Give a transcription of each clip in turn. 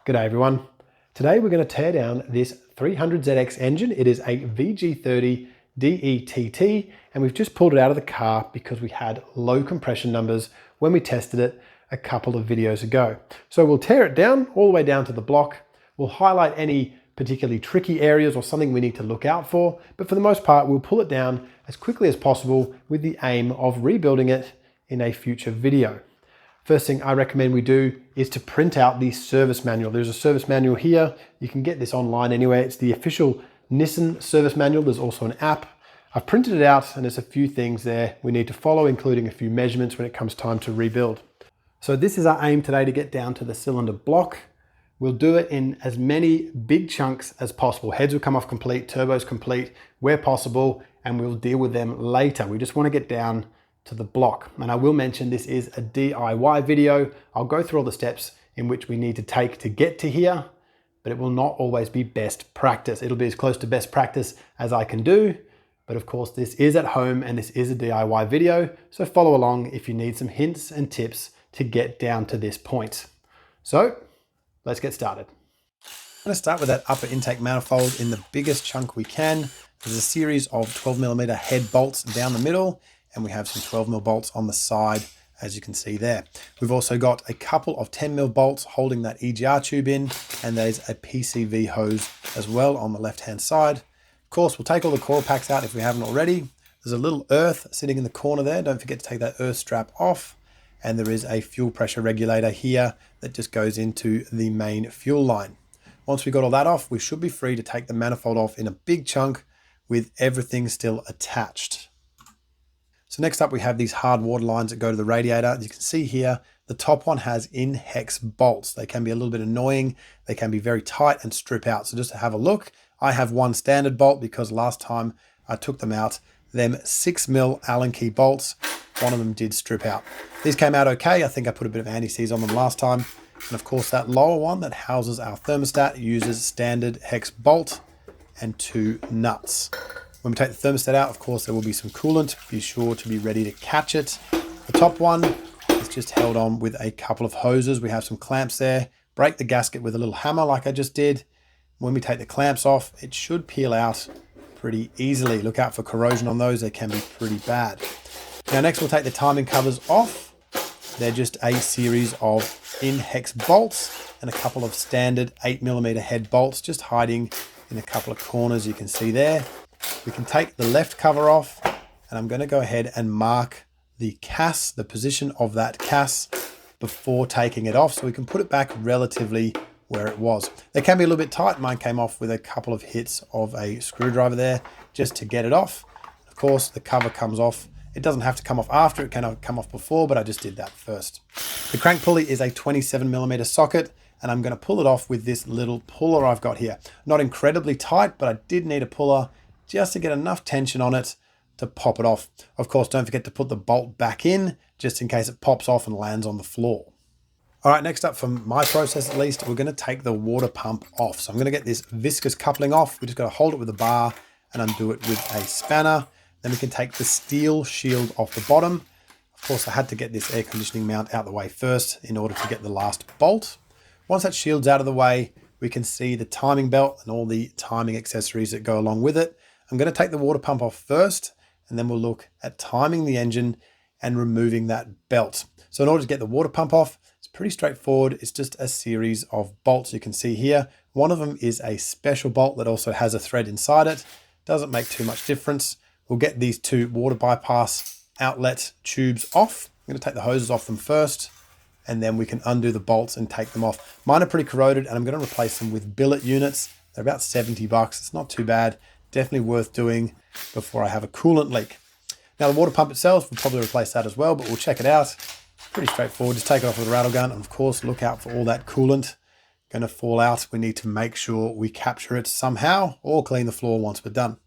G'day everyone. Today we're going to tear down this 300ZX engine. It is a VG30DETT and we've just pulled it out of the car because we had low compression numbers when we tested it a couple of videos ago. So we'll tear it down all the way down to the block. We'll highlight any particularly tricky areas or something we need to look out for, but for the most part we'll pull it down as quickly as possible with the aim of rebuilding it in a future video. First thing I recommend we do is to print out the service manual. There's a service manual here. You can get this online anyway. It's the official Nissan service manual. There's also an app. I've printed it out and there's a few things there we need to follow, including a few measurements when it comes time to rebuild. So this is our aim today, to get down to the cylinder block. We'll do it in as many big chunks as possible. Heads will come off complete, turbos complete, where possible, and we'll deal with them later. We just want to get down to the block. And I will mention this is a DIY video. I'll go through all the steps in which we need to take to get to here, but it will not always be best practice. It'll be as close to best practice as I can do. But of course, this is at home and this is a DIY video. So follow along if you need some hints and tips to get down to this point. So let's get started. I'm going to start with that upper intake manifold in the biggest chunk we can. There's a series of 12mm head bolts down the middle, and we have some 12mm bolts on the side, as you can see there. We've also got a couple of 10mm bolts holding that EGR tube in, and there's a PCV hose as well on the left-hand side. Of course, we'll take all the coil packs out if we haven't already. There's a little earth sitting in the corner there. Don't forget to take that earth strap off. And there is a fuel pressure regulator here that just goes into the main fuel line. Once we got all that off, we should be free to take the manifold off in a big chunk with everything still attached. So next up we have these hard water lines that go to the radiator. As you can see here, the top one has in-hex bolts. They can be a little bit annoying. They can be very tight and strip out. So just to have a look, I have one standard bolt because last time I took them out, them 6mm Allen key bolts, one of them did strip out. These came out okay. I think I put a bit of anti-seize on them last time. And of course that lower one that houses our thermostat uses standard hex bolt and 2 nuts. When we take the thermostat out, of course, there will be some coolant. Be sure to be ready to catch it. The top one is just held on with a couple of hoses. We have some clamps there. Break the gasket with a little hammer like I just did. When we take the clamps off, it should peel out pretty easily. Look out for corrosion on those. They can be pretty bad. Now next we'll take the timing covers off. They're just a series of in-hex bolts and a couple of standard 8mm head bolts just hiding in a couple of corners you can see there. We can take the left cover off, and I'm going to go ahead and mark the CAS, the position of that CAS, before taking it off so we can put it back relatively where it was. They can be a little bit tight. Mine came off with a couple of hits of a screwdriver there just to get it off. Of course, the cover comes off. It doesn't have to come off after, it can come off before, but I just did that first. The crank pulley is a 27mm socket, and I'm going to pull it off with this little puller I've got here. Not incredibly tight, but I did need a puller just to get enough tension on it to pop it off. Of course, don't forget to put the bolt back in just in case it pops off and lands on the floor. All right, next up from my process at least, we're going to take the water pump off. So I'm going to get this viscous coupling off. We just got to hold it with a bar and undo it with a spanner. Then we can take the steel shield off the bottom. Of course, I had to get this air conditioning mount out the way first in order to get the last bolt. Once that shield's out of the way, we can see the timing belt and all the timing accessories that go along with it. I'm going to take the water pump off first, and then we'll look at timing the engine and removing that belt. So in order to get the water pump off, it's pretty straightforward. It's just a series of bolts you can see here. One of them is a special bolt that also has a thread inside it. Doesn't make too much difference. We'll get these 2 water bypass outlet tubes off. I'm going to take the hoses off them first, and then we can undo the bolts and take them off. Mine are pretty corroded, and I'm going to replace them with billet units. They're about $70. It's not too bad. Definitely worth doing before I have a coolant leak. Now the water pump itself, we'll probably replace that as well, but we'll check it out. Pretty straightforward. Just take it off with a rattle gun, and of course look out for all that coolant going to fall out. We need to make sure we capture it somehow or clean the floor once we're done.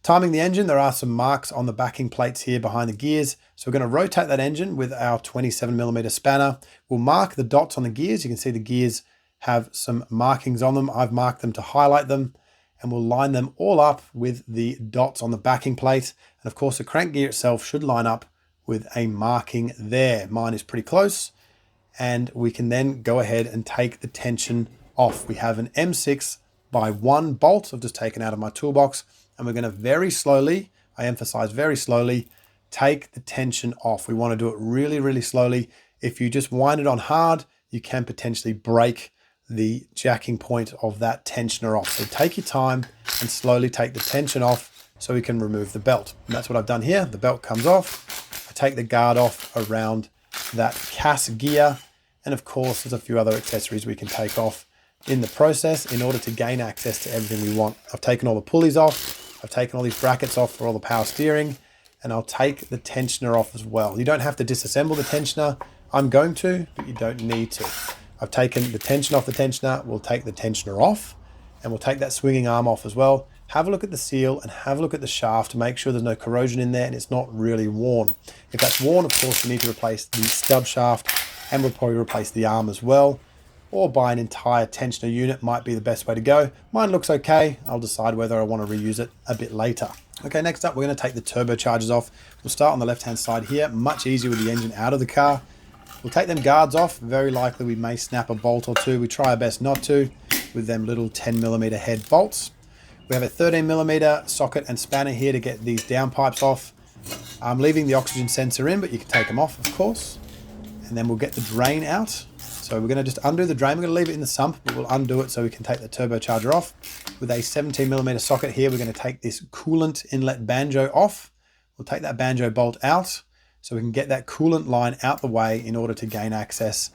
Timing the engine, there are some marks on the backing plates here behind the gears. So we're going to rotate that engine with our 27mm spanner. We'll mark the dots on the gears. You can see the gears have some markings on them. I've marked them to highlight them. And we'll line them all up with the dots on the backing plate. And of course, the crank gear itself should line up with a marking there. Mine is pretty close. And we can then go ahead and take the tension off. We have an M6x1 bolt I've just taken out of my toolbox, and we're going to very slowly, I emphasize very slowly, take the tension off. We want to do it really, really slowly. If you just wind it on hard, you can potentially break the jacking point of that tensioner off. So take your time and slowly take the tension off so we can remove the belt. And that's what I've done here. The belt comes off. I take the guard off around that CAS gear. And of course, there's a few other accessories we can take off in the process in order to gain access to everything we want. I've taken all the pulleys off. I've taken all these brackets off for all the power steering, and I'll take the tensioner off as well. You don't have to disassemble the tensioner. I'm going to, but you don't need to. I've taken the tension off the tensioner. We'll take the tensioner off, and we'll take that swinging arm off as well. Have a look at the seal and have a look at the shaft to make sure there's no corrosion in there and it's not really worn. If that's worn, of course, you need to replace the stub shaft, and we'll probably replace the arm as well, or buy an entire tensioner unit might be the best way to go. Mine looks okay. I'll decide whether I want to reuse it a bit later. Okay, next up, we're going to take the turbochargers off. We'll start on the left-hand side here. Much easier with the engine out of the car. We'll take them guards off. Very likely we may snap a bolt or two. We try our best not to with them little 10mm head bolts. We have a 13mm socket and spanner here to get these downpipes off. I'm leaving the oxygen sensor in, but you can take them off, of course. And then we'll get the drain out. So we're going to just undo the drain. We're going to leave it in the sump, but we'll undo it so we can take the turbocharger off. With a 17mm socket here, we're going to take this coolant inlet banjo off. We'll take that banjo bolt out so we can get that coolant line out the way in order to gain access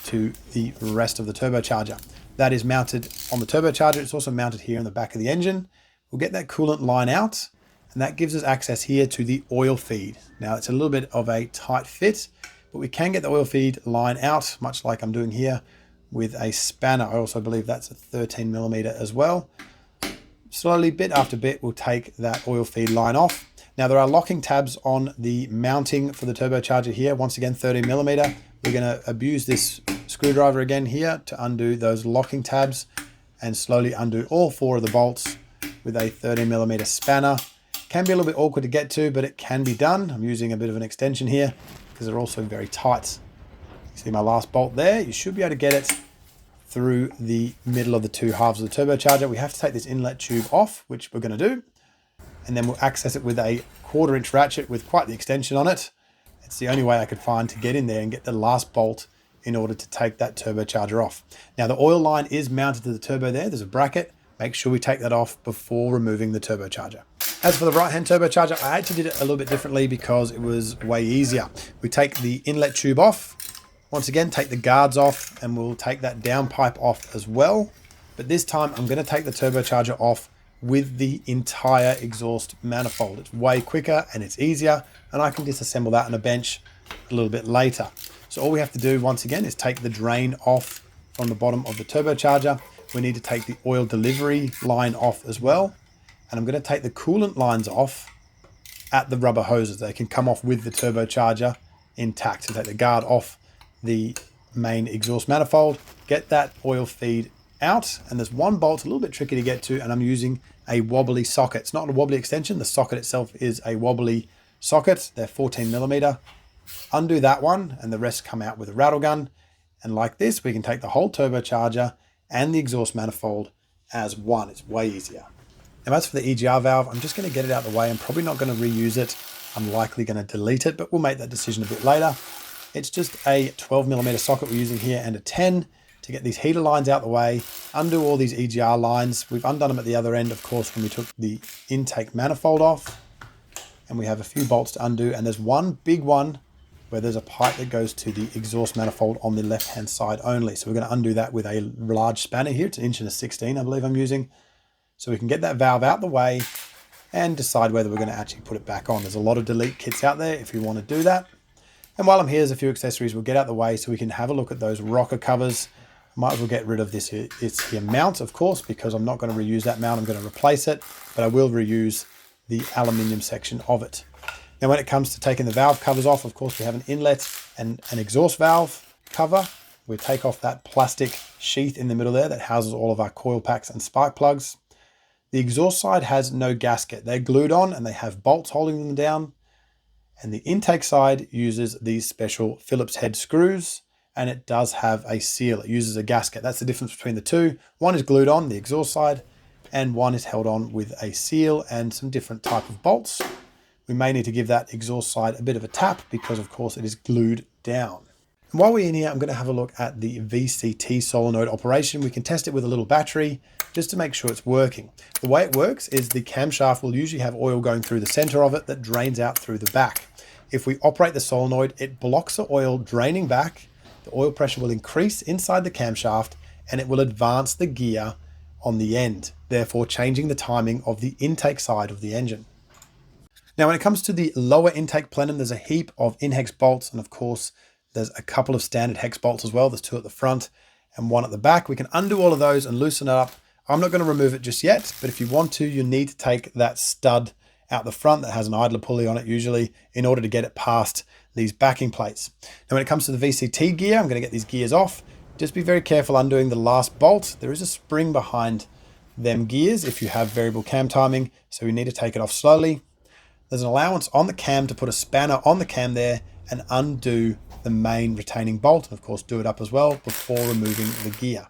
to the rest of the turbocharger. That is mounted on the turbocharger. It's also mounted here in the back of the engine. We'll get that coolant line out, and that gives us access here to the oil feed. Now it's a little bit of a tight fit, but we can get the oil feed line out, much like I'm doing here with a spanner. I also believe that's a 13mm as well. Slowly, bit after bit, we'll take that oil feed line off. Now there are locking tabs on the mounting for the turbocharger here. Once again, 13mm. We're going to abuse this screwdriver again here to undo those locking tabs and slowly undo all 4 of the bolts with a 13mm spanner. Can be a little bit awkward to get to, but it can be done. I'm using a bit of an extension here because they're also very tight. You see my last bolt there? You should be able to get it through the middle of the 2 halves of the turbocharger. We have to take this inlet tube off, which we're going to do. And then we'll access it with a 1/4" ratchet with quite the extension on it. It's the only way I could find to get in there and get the last bolt in order to take that turbocharger off. Now the oil line is mounted to the turbo there. There's a bracket. Make sure we take that off before removing the turbocharger. As for the right-hand turbocharger, I actually did it a little bit differently because it was way easier. We take the inlet tube off. Once again, take the guards off, and we'll take that downpipe off as well. But this time I'm going to take the turbocharger off with the entire exhaust manifold. It's way quicker and it's easier, and I can disassemble that on a bench a little bit later. So all we have to do once again is take the drain off from the bottom of the turbocharger. We need to take the oil delivery line off as well. And I'm going to take the coolant lines off at the rubber hoses. They can come off with the turbocharger intact. So take the guard off the main exhaust manifold, get that oil feed out, and there's one bolt a little bit tricky to get to, and I'm using a wobbly socket. It's not a wobbly extension. The socket itself is a wobbly socket. They're 14mm. Undo that one, and the rest come out with a rattle gun. And like this, we can take the whole turbocharger and the exhaust manifold as one. It's way easier. Now as for the EGR valve, I'm just going to get it out of the way. I'm probably not going to reuse it. I'm likely going to delete it, but we'll make that decision a bit later. It's just a 12mm socket we're using here and a 10 to get these heater lines out the way, undo all these EGR lines. We've undone them at the other end, of course, when we took the intake manifold off. And we have a few bolts to undo, and there's one big one where there's a pipe that goes to the exhaust manifold on the left-hand side only. So we're going to undo that with a large spanner here. It's 1'16", I believe I'm using. So we can get that valve out the way and decide whether we're going to actually put it back on. There's a lot of delete kits out there if you want to do that. And while I'm here, there's a few accessories we'll get out the way so we can have a look at those rocker covers. Might as well get rid of this here. It's the mount, of course, because I'm not going to reuse that mount. I'm going to replace it, but I will reuse the aluminium section of it. Now, when it comes to taking the valve covers off, of course, we have an inlet and an exhaust valve cover. We take off that plastic sheath in the middle there that houses all of our coil packs and spark plugs. The exhaust side has no gasket. They're glued on and they have bolts holding them down. And the intake side uses these special Phillips head screws, and it does have a seal. It uses a gasket. That's the difference between the two. One is glued on, the exhaust side, and one is held on with a seal and some different type of bolts. We may need to give that exhaust side a bit of a tap because of course it is glued down. And while we're in here, I'm going to have a look at the VCT solenoid operation. We can test it with a little battery just to make sure it's working. The way it works is the camshaft will usually have oil going through the center of it that drains out through the back. If we operate the solenoid, it blocks the oil draining back. The oil pressure will increase inside the camshaft and it will advance the gear on the end, therefore changing the timing of the intake side of the engine. Now, when it comes to the lower intake plenum, there's a heap of in-hex bolts, and of course, there's a couple of standard hex bolts as well. There's two at the front and one at the back. We can undo all of those and loosen it up. I'm not going to remove it just yet, but if you want to, you need to take that stud out the front that has an idler pulley on it usually in order to get it past these backing plates. Now, when it comes to the VCT gear, I'm going to get these gears off. Just be very careful undoing the last bolt. There is a spring behind them gears if you have variable cam timing, so we need to take it off slowly. There's an allowance on the cam to put a spanner on the cam there and undo the main retaining bolt, and of course do it up as well before removing the gear.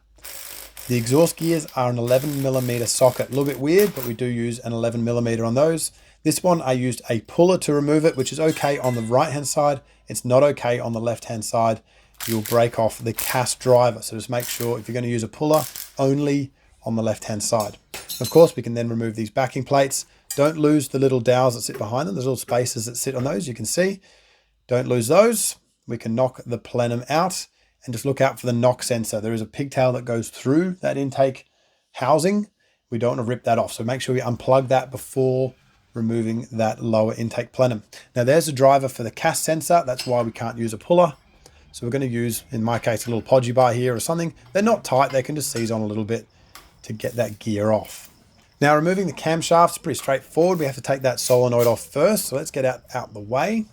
The exhaust gears are an 11mm socket. A little bit weird, but we do use an 11mm on those. This one I used a puller to remove it, which is okay on the right hand side. It's not okay on the left hand side. You'll break off the cast driver. So just make sure if you're going to use a puller, only on the left hand side. Of course, we can then remove these backing plates. Don't lose the little dowels that sit behind them. There's little spaces that sit on those, you can see. Don't lose those. We can knock the plenum out and just look out for the knock sensor. There is a pigtail that goes through that intake housing. We don't want to rip that off. So make sure we unplug that before removing that lower intake plenum. Now there's a driver for the cast sensor. That's why we can't use a puller. So we're going to use, in my case, a little podgy bar here or something. They're not tight. They can just seize on a little bit to get that gear off. Now removing the camshaft is pretty straightforward. We have to take that solenoid off first. So let's get out the way.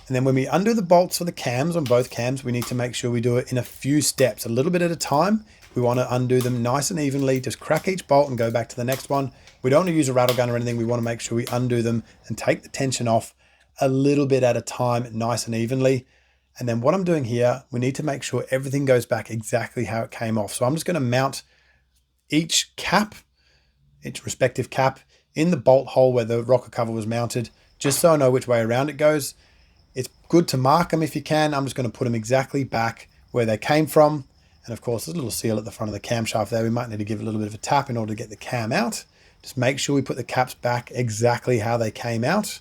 And then when we undo the bolts for the cams on both cams, we need to make sure we do it in a few steps, a little bit at a time. We want to undo them nice and evenly, just crack each bolt and go back to the next one. We don't want to use a rattle gun or anything. We want to make sure we undo them and take the tension off a little bit at a time, nice and evenly. And then what I'm doing here, we need to make sure everything goes back exactly how it came off. So I'm just going to mount each cap, each respective cap, in the bolt hole where the rocker cover was mounted, just so I know which way around it goes. It's good to mark them if you can. I'm just going to put them exactly back where they came from. And of course, there's a little seal at the front of the camshaft there. We might need to give it a little bit of a tap in order to get the cam out. Just make sure we put the caps back exactly how they came out,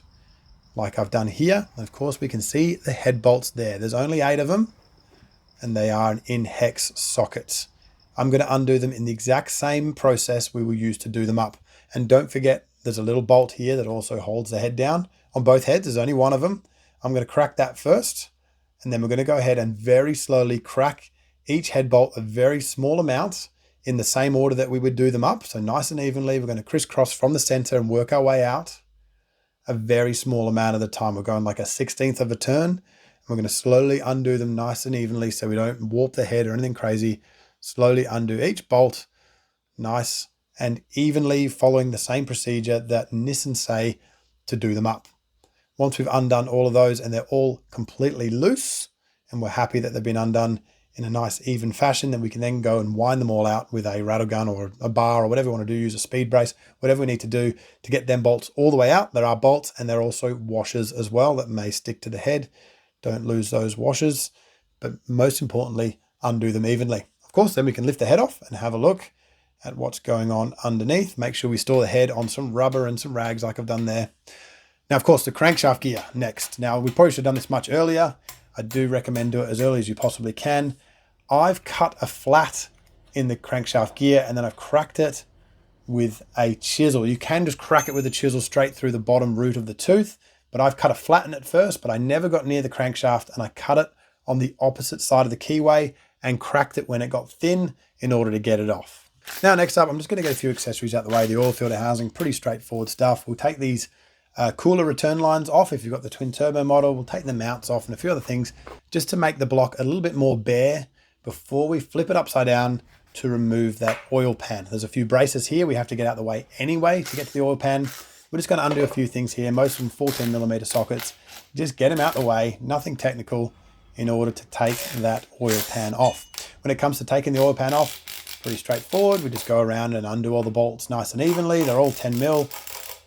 like I've done here. And of course, we can see the head bolts there. There's only 8 of them, and they are an in-hex sockets. I'm going to undo them in the exact same process we will use to do them up. And don't forget, there's a little bolt here that also holds the head down. On both heads, there's only one of them. I'm going to crack that first, and then we're going to go ahead and very slowly crack each head bolt a very small amount in the same order that we would do them up. So nice and evenly, we're going to crisscross from the center and work our way out a very small amount of the time. We're going like a 1/16 of a turn. We're going to slowly undo them nice and evenly so we don't warp the head or anything crazy. Slowly undo each bolt, nice and evenly, following the same procedure that Nissan say to do them up. Once we've undone all of those and they're all completely loose and we're happy that they've been undone in a nice even fashion, then we can then go and wind them all out with a rattle gun or a bar or whatever we want to do, use a speed brace, whatever we need to do to get them bolts all the way out. There are bolts and there are also washers as well that may stick to the head. Don't lose those washers, but most importantly, undo them evenly. Of course, then we can lift the head off and have a look at what's going on underneath. Make sure we store the head on some rubber and some rags like I've done there. Now, of course, the crankshaft gear next. Now, we probably should have done this much earlier. I do recommend do it as early as you possibly can. I've cut a flat in the crankshaft gear and then I've cracked it with a chisel. You can just crack it with a chisel straight through the bottom root of the tooth, but I've cut a flat in it first, but I never got near the crankshaft and I cut it on the opposite side of the keyway and cracked it when it got thin in order to get it off. Now, next up, I'm just going to get a few accessories out the way. The oil filter housing, pretty straightforward stuff. We'll take these cooler return lines off. If you've got the twin turbo model, we'll take the mounts off and a few other things just to make the block a little bit more bare before we flip it upside down to remove that oil pan. There's a few braces here we have to get out the way anyway to get to the oil pan. We're just going to undo a few things here, most of them 14mm sockets. Just get them out the way, nothing technical, in order to take that oil pan off. When it comes to taking the oil pan off, pretty straightforward. We just go around and undo all the bolts nice and evenly. They're all 10 mil.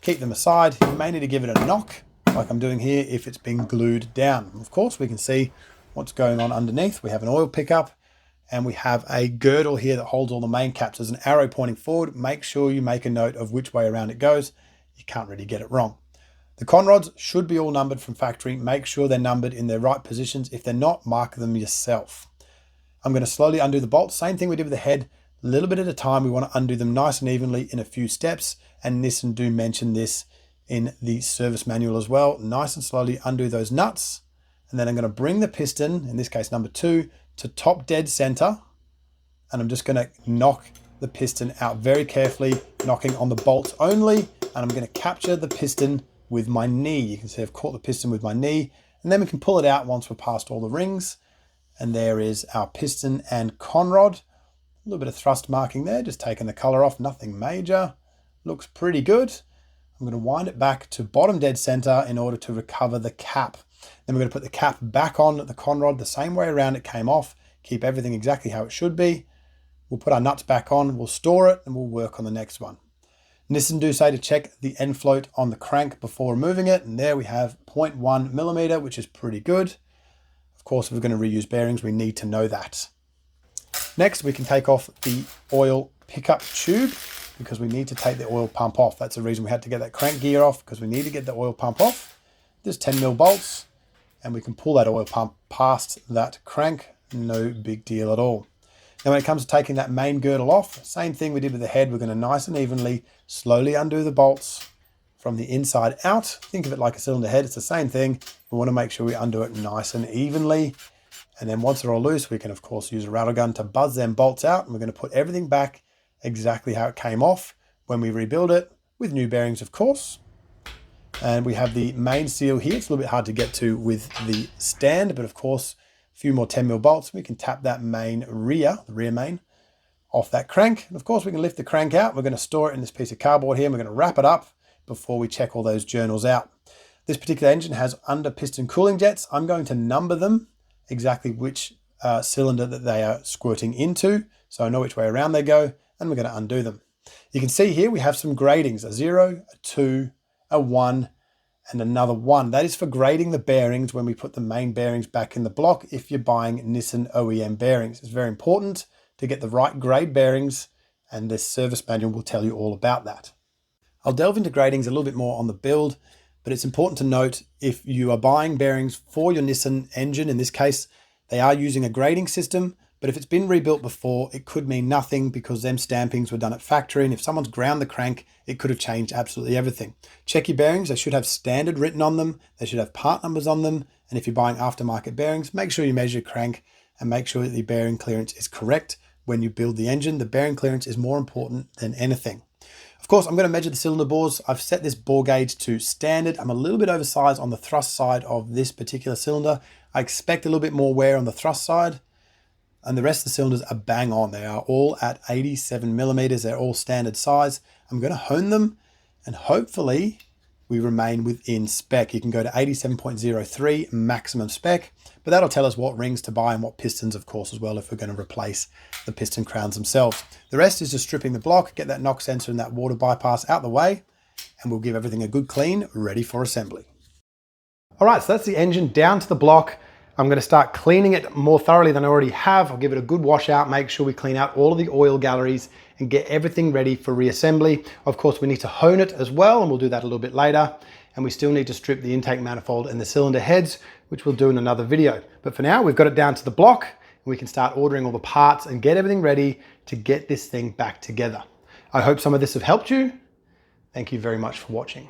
Keep them aside. You may need to give it a knock, like I'm doing here, if it's been glued down. Of course, we can see what's going on underneath. We have an oil pickup and we have a girdle here that holds all the main caps. There's an arrow pointing forward. Make sure you make a note of which way around it goes. You can't really get it wrong. The conrods should be all numbered from factory. Make sure they're numbered in their right positions. If they're not, mark them yourself. I'm going to slowly undo the bolts. Same thing we did with the head. A little bit at a time. We want to undo them nice and evenly in a few steps. And Nissan do mention this in the service manual as well. Nice and slowly undo those nuts. And then I'm going to bring the piston, in this case number 2, to top dead center. And I'm just going to knock the piston out very carefully, knocking on the bolts only. And I'm going to capture the piston with my knee. You can see I've caught the piston with my knee. And then we can pull it out once we're past all the rings. And there is our piston and conrod. A little bit of thrust marking there, just taking the color off, nothing major. Looks pretty good. I'm going to wind it back to bottom dead center in order to recover the cap. Then we're going to put the cap back on the conrod the same way around it came off. Keep everything exactly how it should be. We'll put our nuts back on, we'll store it, and we'll work on the next one. Nissan do say to check the end float on the crank before removing it, and there we have 0.1 millimeter, which is pretty good. Of course, if we're going to reuse bearings, we need to know that. Next, we can take off the oil pickup tube because we need to take the oil pump off. That's the reason we had to get that crank gear off, because we need to get the oil pump off. There's 10 mil bolts, and we can pull that oil pump past that crank. No big deal at all. Now, when it comes to taking that main girdle off, same thing we did with the head. We're going to nice and evenly, slowly undo the bolts from the inside out. Think of it like a cylinder head. It's the same thing. We want to make sure we undo it nice and evenly. And then once they're all loose, we can, of course, use a rattle gun to buzz them bolts out. And we're going to put everything back exactly how it came off when we rebuild it, with new bearings, of course. And we have the main seal here. It's a little bit hard to get to with the stand, but of course, a few more 10 mil bolts. We can tap that main rear, the rear main, off that crank. And of course, we can lift the crank out. We're going to store it in this piece of cardboard here. And we're going to wrap it up before we check all those journals out. This particular engine has under piston cooling jets. I'm going to number them exactly which cylinder that they are squirting into, so I know which way around they go, and we're going to undo them. You can see here we have some gradings, a 0, a 2, a 1, and another 1. That is for grading the bearings when we put the main bearings back in the block. If you're buying Nissan OEM bearings, it's very important to get the right grade bearings, and this service manual will tell you all about that. I'll delve into gradings a little bit more on the build, but it's important to note if you are buying bearings for your Nissan engine, in this case, they are using a grading system, but if it's been rebuilt before, it could mean nothing because them stampings were done at factory, and if someone's ground the crank, it could have changed absolutely everything. Check your bearings. They should have standard written on them. They should have part numbers on them. And if you're buying aftermarket bearings, make sure you measure your crank and make sure that the bearing clearance is correct when you build the engine. The bearing clearance is more important than anything. Of course, I'm going to measure the cylinder bores. I've set this bore gauge to standard. I'm a little bit oversized on the thrust side of this particular cylinder. I expect a little bit more wear on the thrust side, and the rest of the cylinders are bang on. They are all at 87 millimeters. They're all standard size. I'm going to hone them, and hopefully we remain within spec. You can go to 87.03 maximum spec, but that'll tell us what rings to buy and what pistons, of course, as well, if we're going to replace the piston crowns themselves. The rest is just stripping the block, get that knock sensor and that water bypass out the way, and we'll give everything a good clean, ready for assembly. All right, so that's the engine down to the block. I'm going to start cleaning it more thoroughly than I already have. I'll give it a good wash out, make sure we clean out all of the oil galleries and get everything ready for reassembly. Of course, we need to hone it as well, and we'll do that a little bit later. And we still need to strip the intake manifold and the cylinder heads, which we'll do in another video. But for now, we've got it down to the block, and we can start ordering all the parts and get everything ready to get this thing back together. I hope some of this have helped you. Thank you very much for watching.